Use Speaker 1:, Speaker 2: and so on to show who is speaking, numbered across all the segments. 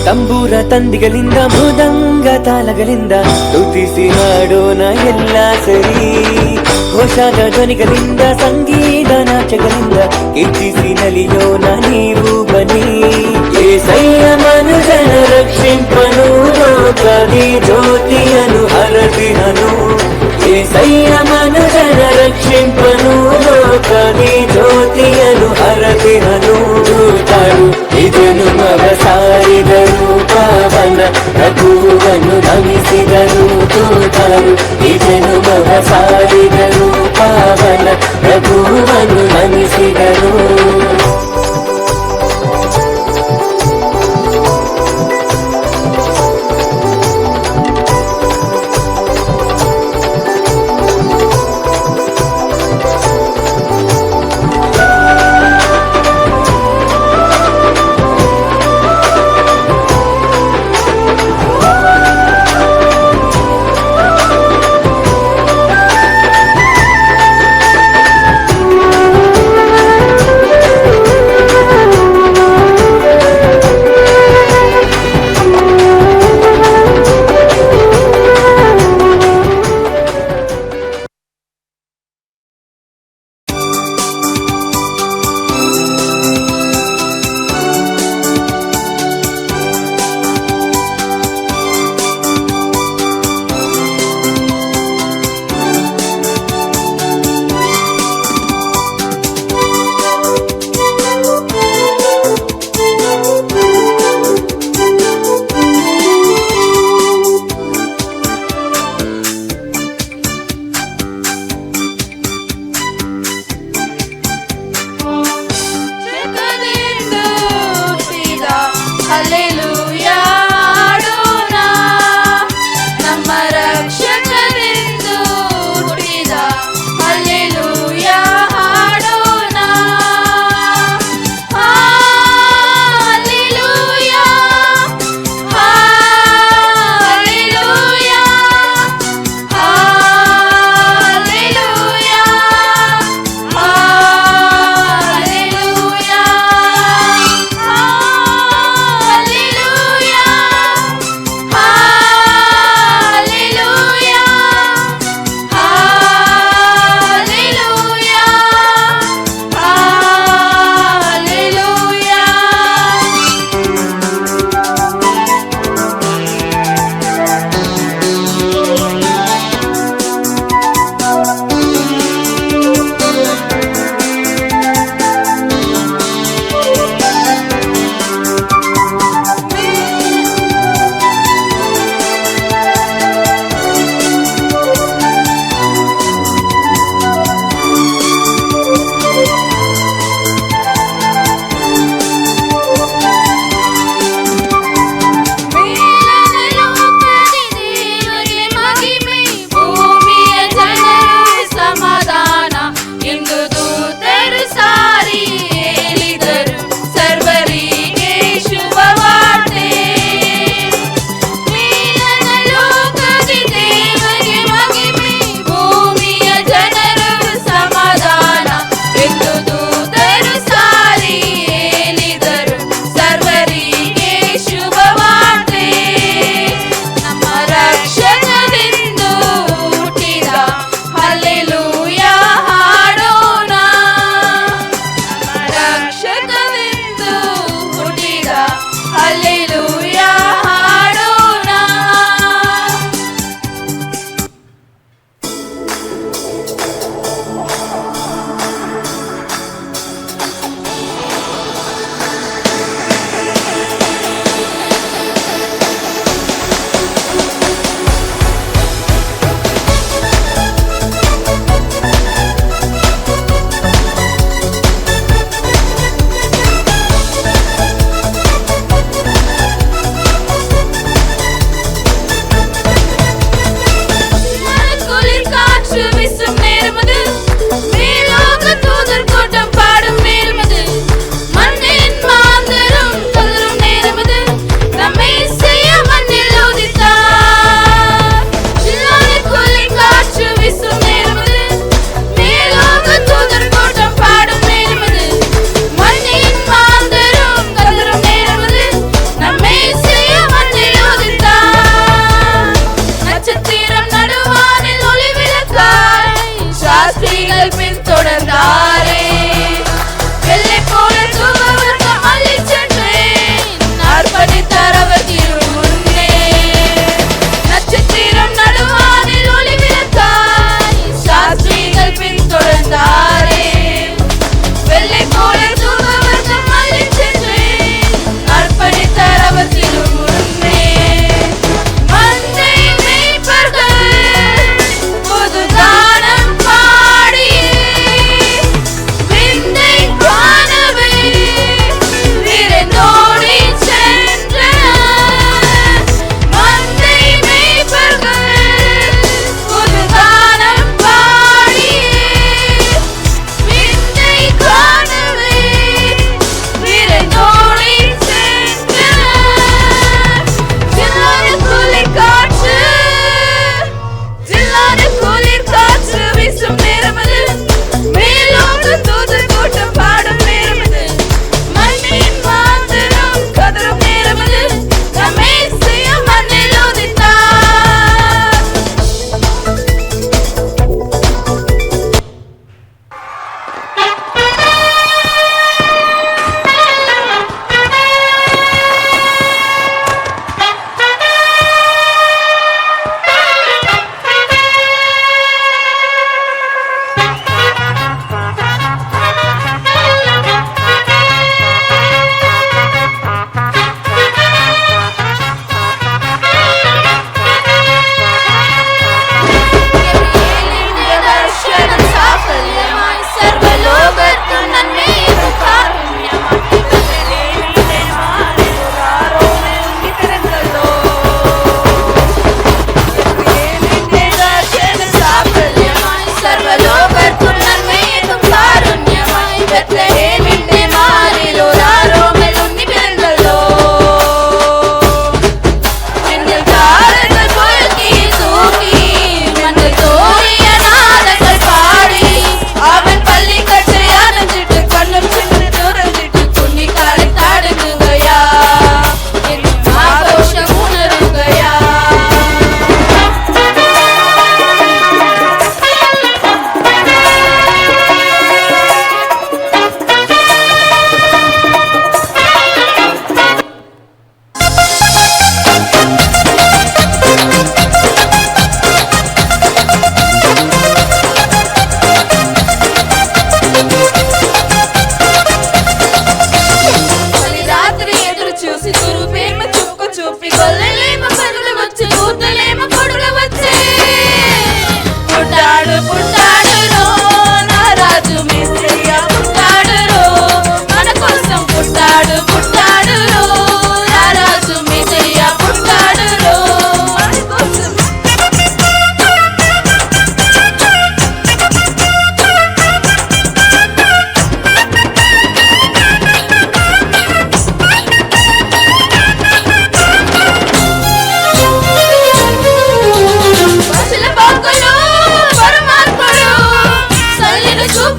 Speaker 1: ತಂಬೂರ ತಂದಿಗಳಿಂದ ಮೃದಂಗ ತಾಳಗಳಿಂದ ಸ್ತುತಿಸಿ ಹಾಡೋಣ ಎಲ್ಲ ಸರಿ. ಘೋಷಾದ ಧ್ವನಿಗಳಿಂದ ಸಂಗೀತ ನಾಚಗಳಿಂದ ಕೀರ್ತಿಸಿ ನಲಿಯೋಣ ನೀವು ಬನ್ನಿ. ಏಸಯ್ಯ ಮನುಜನ ರಕ್ಷಿಂಪನು ಲೋಕದಿ ಜ್ಯೋತಿಯನು ಹರದಿಹನು. ಏಸಯ್ಯ ಮನುಜನ ರಕ್ಷಿಂಪನು ಲೋಕದಿ ಜ್ಯೋತಿಯನು ಹರದಿಹನು. ದೂತರು ಇದನ್ನು ಮಗ ಸಾರಿದರು, ಪಾವನ ಪ್ರಭುವನ್ನು ನಮಿಸಿದರು. ದೂತರು ಇದನ್ನು ಮಗ ಸಾರಿದರು, ಪಾವನ ಪ್ರಭುವನ್ನು ನಮಿಸಿದರು.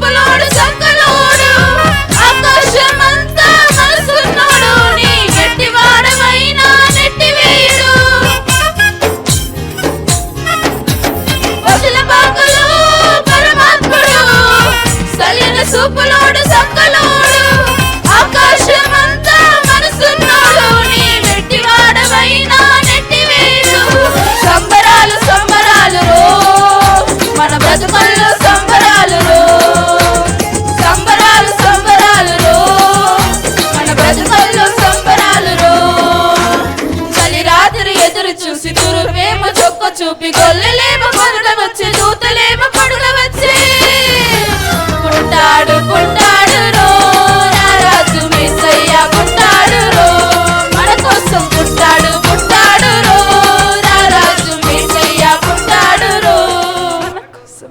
Speaker 2: సూపులోడు సంకలోడు ఆకాశమంతా మనసున్నోడు నీ గట్టివాడమైనా నెట్టివేయుడు వదిల బాకులు పరమాత్ముడు సలిన సూపులోడు సంకలోడు ఆకాశమంతా మనసున్నోడు నీ గట్టివాడమైనా నెట్టివేయుడు సంబరాలు సంబరాలు మన బ్రతుకల్లో సంబరాలు సంబరాలు సంబరాలు మన బ్రతుకల్లో సంబరాలు చలి రాత్రి ఎదురు చూసి తురువేమో చొక్క చూపి గొల్లలేమో కొనుడ వచ్చి దూతలేమో పడుల వచ్చి పుట్టాడు పుట్టాడు నా రాజు యేసయ్య పుట్టాడు మన కోసం పుట్టాడు పుట్టాడు నా రాజు యేసయ్య పుట్టాడు మన కోసం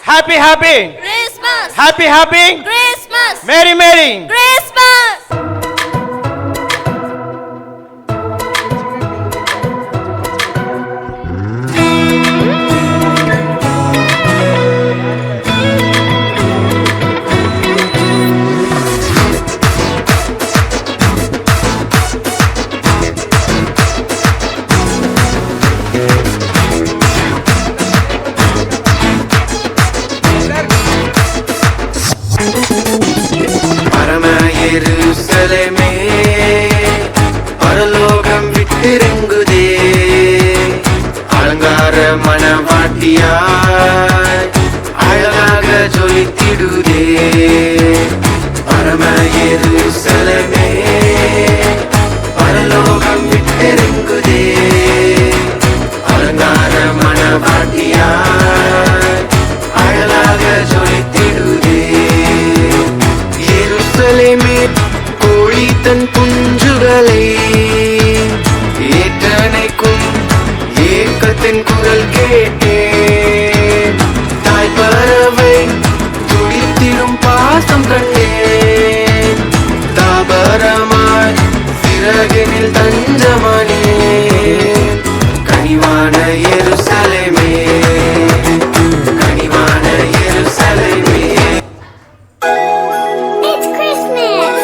Speaker 3: Happy, happy
Speaker 2: Christmas.
Speaker 3: Happy, happy
Speaker 2: Christmas.
Speaker 3: Merry, merry
Speaker 2: Christmas.
Speaker 1: எருசலேமே பரலோகம் விட்டிறங்குதே அலங்கார மணவாட்டியாய் அழகாக ஜொலித்திடுதே பரம எருசலேமே பரலோகம் விட்டிறங்குதே அலங்கார மணவாட்டியாய் அழகாக ஜொலித்திடுதே எருசலேமே கோழி தன் குஞ்சுகளை ஏற்றனைக்கும் ஏக்கத்தின் குரல் கேட்டேன் தாய் பறவை துடித்திடும் பாசம் கண்டேன் தாபரமாய் சிறகினில் தஞ்சமானேன் கனிவான எருசலேமே கனிவான எருசலேமே
Speaker 2: It's Christmas.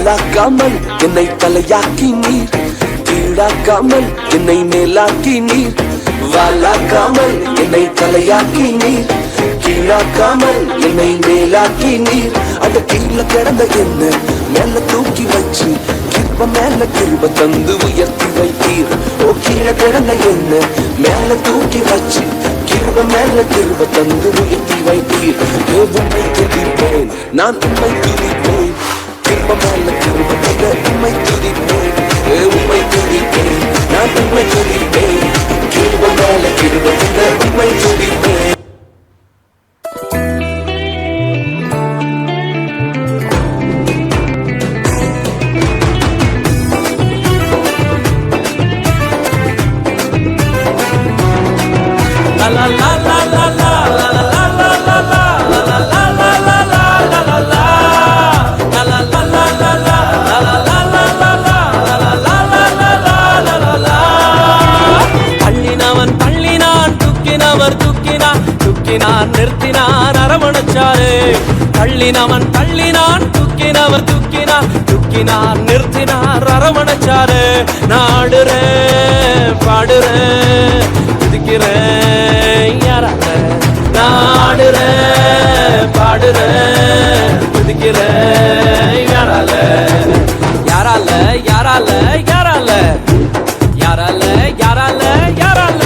Speaker 4: மேலாக்காமல் என்னை தலையாக்கி நீர், கீழாக்காமல் என்னை மேலாக்கி நீர். வாலாக்காமல் என்னை தலையாக்கி நீர், கீழாக்காமல் என்னை மேலாக்கி நீர். அட கீழே கிடந்த என்ன மேல தூக்கி வச்சு கிருப மேல கிருப தந்து உயர்த்தி வைத்தீர். ஓ கீழே கிடந்த என்ன மேல தூக்கி வச்சு கிருப மேல கிருப தந்து உயர்த்தி வைத்தீர். உம்மை துதிப்பேன், நான் உம்மை துதிப்பேன். கிருப மேல கிருப தந்த உம்மை துதிப்பேன். உம்மை துதிப்பேன், நான் உம்மை துதிப்பேன். கிருப மேல கிருப தந்த உம்மை துதிப்பேன்.
Speaker 5: நிறுத்தினான் அரவணைச்சாரே. தள்ளினவன் தள்ளினான் தூக்கினவர் தூக்கினான் நிறுத்தினார் அரவணைச்சாரே. நாடுறேன் பாடுறேன் துதிக்கிறேன் யாரால, நாடுறேன் பாடுறேன் துதிக்கிறேன் யாரால, யாரால யாரால யாரால யாரால யாரால யாரால.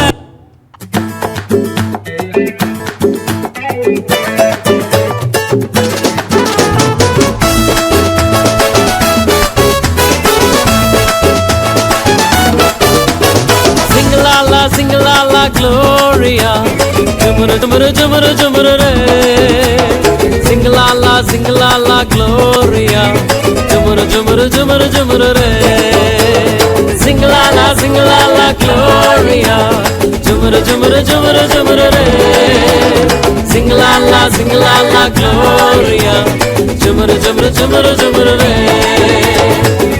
Speaker 5: Sing-a-la-la, Gloria. Jumuru, jumuru, jumuru, jumuru, re. Sing-a-la-la, Gloria. Jumuru, jumuru, jumuru, jumuru, re. Sing-a-la-la, Gloria. Jumuru, jumuru, jumuru, jumuru, re. Sing-a-la-la, Gloria. Jumuru, jumuru, jumuru, jumuru, re.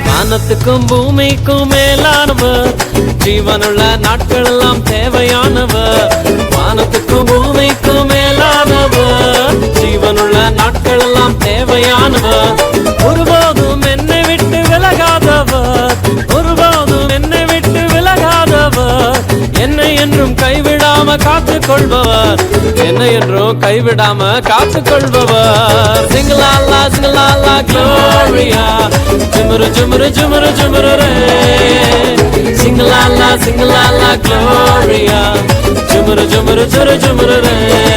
Speaker 5: வானத்துக்கும் பூமிக்கும் மேலானவர், ஜீவனுள்ள நாட்கள் எல்லாம் தேவையானவர். வானத்துக்கும் பூமிக்கும் மேலானவர், ஜீவனுள்ள நாட்கள் எல்லாம் தேவையானவர். ஒருபோதும் என்னை விட்டு விலகாதவர், ஒருபோதும் என்னை விட்டு விலகாதவர். என்னை என்றும் கைவிடாம காத்துக் கொள்பவர், என்னை என்றும் கைவிடாம காத்துக் கொள்பவர். சிங்கலாலா சிங்கலாலா க்ளோரியா. ஜுமுரு ஜுமுரு ஜுமுரு ஜுமுரு ரே. Sing-a-la-la, Gloria. Jumuru, jumuru, jumuru, jumuru, re.